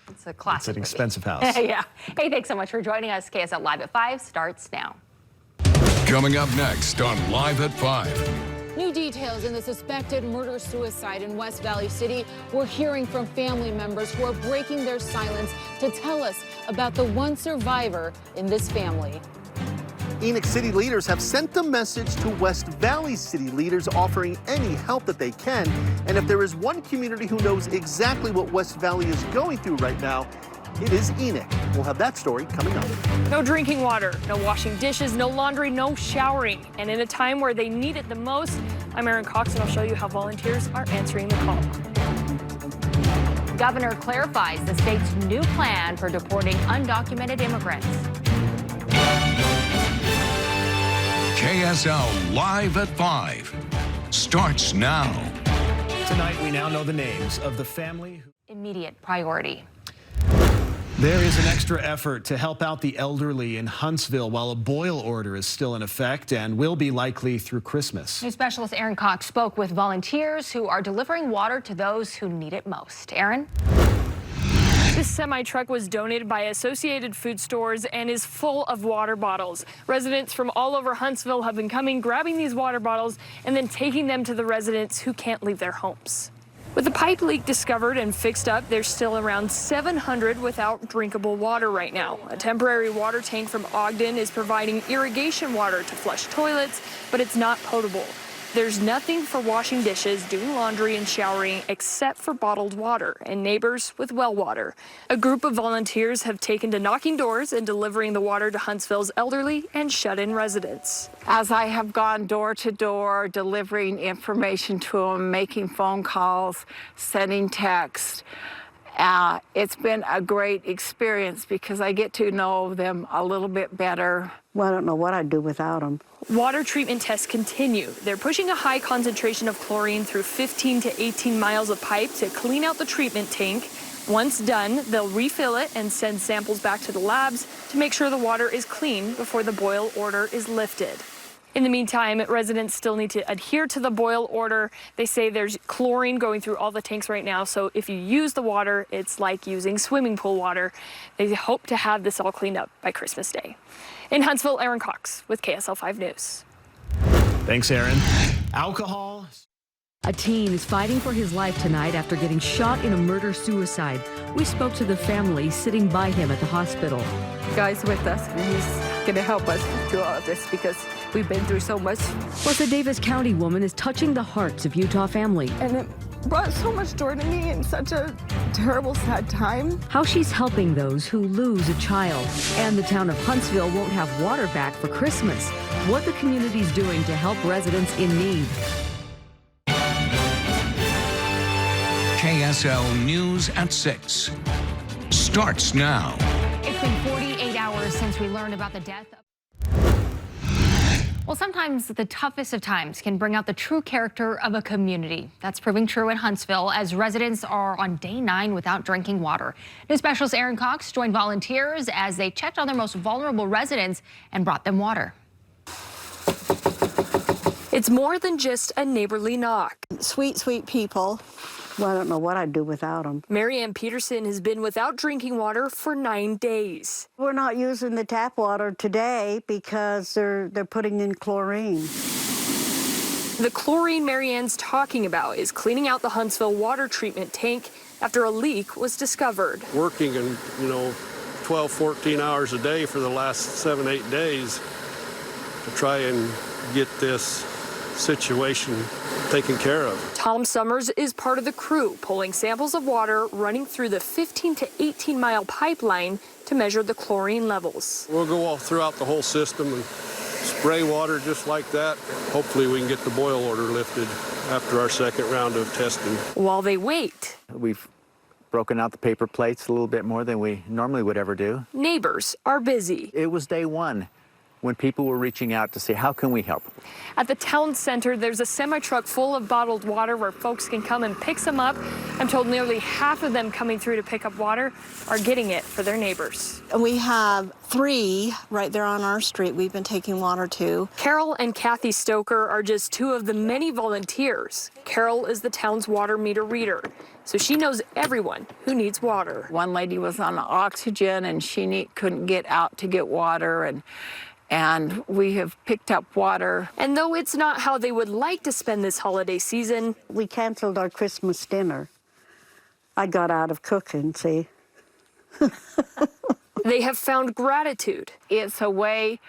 It's a classic. It's an expensive house. Yeah. Hey, thanks so much for joining us. KSL Live at 5 starts now. Coming up next on Live at 5. New details in the suspected murder-suicide in West Valley City. We're hearing from family members who are breaking their silence to tell us about the one survivor in this family. Enoch City leaders have sent a message to West Valley City leaders offering any help that they can. And if there is one community who knows exactly what West Valley is going through right now, it is Enoch. We'll have that story coming up. No drinking water, no washing dishes, no laundry, no showering. And in a time where they need it the most, I'm Erin Cox, and I'll show you how volunteers are answering the call. Governor clarifies the state's new plan for deporting undocumented immigrants. KSL Live at 5 starts now. Tonight, we now know the names of the family. Immediate priority. There is an extra effort to help out the elderly in Huntsville while a boil order is still in effect and will be likely through Christmas. News specialist Erin Cox spoke with volunteers who are delivering water to those who need it most. Erin? This semi-truck was donated by Associated Food Stores and is full of water bottles. Residents from all over Huntsville have been coming, grabbing these water bottles, and then taking them to the residents who can't leave their homes. With the pipe leak discovered and fixed up, there's still around 700 without drinkable water right now. A temporary water tank from Ogden is providing irrigation water to flush toilets, but it's not potable. There's nothing for washing dishes, doing laundry, and showering except for bottled water and neighbors with well water. A group of volunteers have taken to knocking doors and delivering the water to Huntsville's elderly and shut-in residents. As I have gone door to door, delivering information to them, making phone calls, sending texts, it's been a great experience because I get to know them a little bit better. Well, I don't know what I'd do without them. Water treatment tests continue. They're pushing a high concentration of chlorine through 15 to 18 miles of pipe to clean out the treatment tank. Once done, they'll refill it and send samples back to the labs to make sure the water is clean before the boil order is lifted. In the meantime, residents still need to adhere to the boil order. They say there's chlorine going through all the tanks right now, so if you use the water, it's like using swimming pool water. They hope to have this all cleaned up by Christmas Day. In Huntsville, Erin Cox with KSL 5 News. Thanks, Erin. Alcohol. A teen is fighting for his life tonight after getting shot in a murder-suicide. We spoke to the family sitting by him at the hospital. The guy's with us, and he's going to help us through all of this because we've been through so much. Plus, a Davis County woman is touching the hearts of Utah family. And it brought so much joy to me in such a terrible, sad time. How she's helping those who lose a child. And the town of Huntsville won't have water back for Christmas. What the community's doing to help residents in need. KSL News at 6 starts now. It's been 48 hours since we learned about the death of... Well, sometimes the toughest of times can bring out the true character of a community. That's proving true in Huntsville as residents are on day 9 without drinking water. News specialist Erin Cox joined volunteers as they checked on their most vulnerable residents and brought them water. It's more than just a neighborly knock. Sweet, sweet people. Well, I don't know what I'd do without them. Mary Ann Peterson has been without drinking water for 9 days. We're not using the tap water today because they're putting in chlorine. The chlorine Mary Ann's talking about is cleaning out the Huntsville water treatment tank after a leak was discovered. Working in, 12, 14 hours a day for the last 7, 8 days to try and get this situation taken care of. Tom Summers is part of the crew pulling samples of water running through the 15 to 18 mile pipeline to measure the chlorine levels. We'll go all throughout the whole system and spray water just like that. Hopefully we can get the boil order lifted after our second round of testing. While they wait, we've broken out the paper plates a little bit more than we normally would ever do. Neighbors are busy. It was day 1. when people were reaching out to say, how can we help? At the town center, there's a semi-truck full of bottled water where folks can come and pick some up. I'm told nearly half of them coming through to pick up water are getting it for their neighbors. We have 3 right there on our street we've been taking water to. Carol and Kathy Stoker are just 2 of the many volunteers. Carol is the town's water meter reader, so she knows everyone who needs water. One lady was on oxygen and she couldn't get out to get water, and we have picked up water. And though it's not how they would like to spend this holiday season, We canceled our Christmas dinner. I got out of cooking, see. they have found gratitude. It's a way,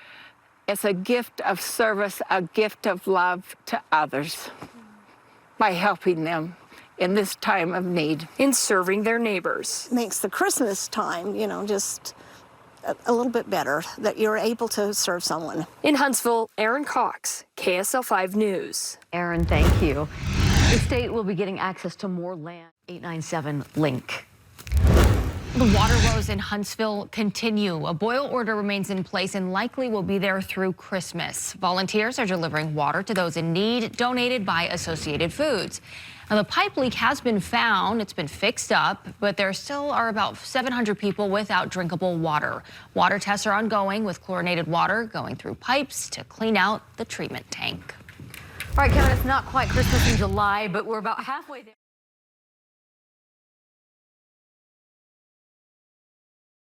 it's a gift of service, a gift of love to others by helping them in this time of need. In serving their neighbors. Makes the Christmas time, you know, just a little bit better that you're able to serve someone. In Huntsville, Erin Cox, KSL-5 News. Erin, thank you. The state will be getting access to more land. 897 link. The water woes in Huntsville continue. A boil order remains in place and likely will be there through Christmas. Volunteers are delivering water to those in need, donated by Associated Foods. Now, the pipe leak has been found. It's been fixed up, but there still are about 700 people without drinkable water. Water tests are ongoing with chlorinated water going through pipes to clean out the treatment tank. All right, Kevin, it's not quite Christmas in July, but we're about halfway there.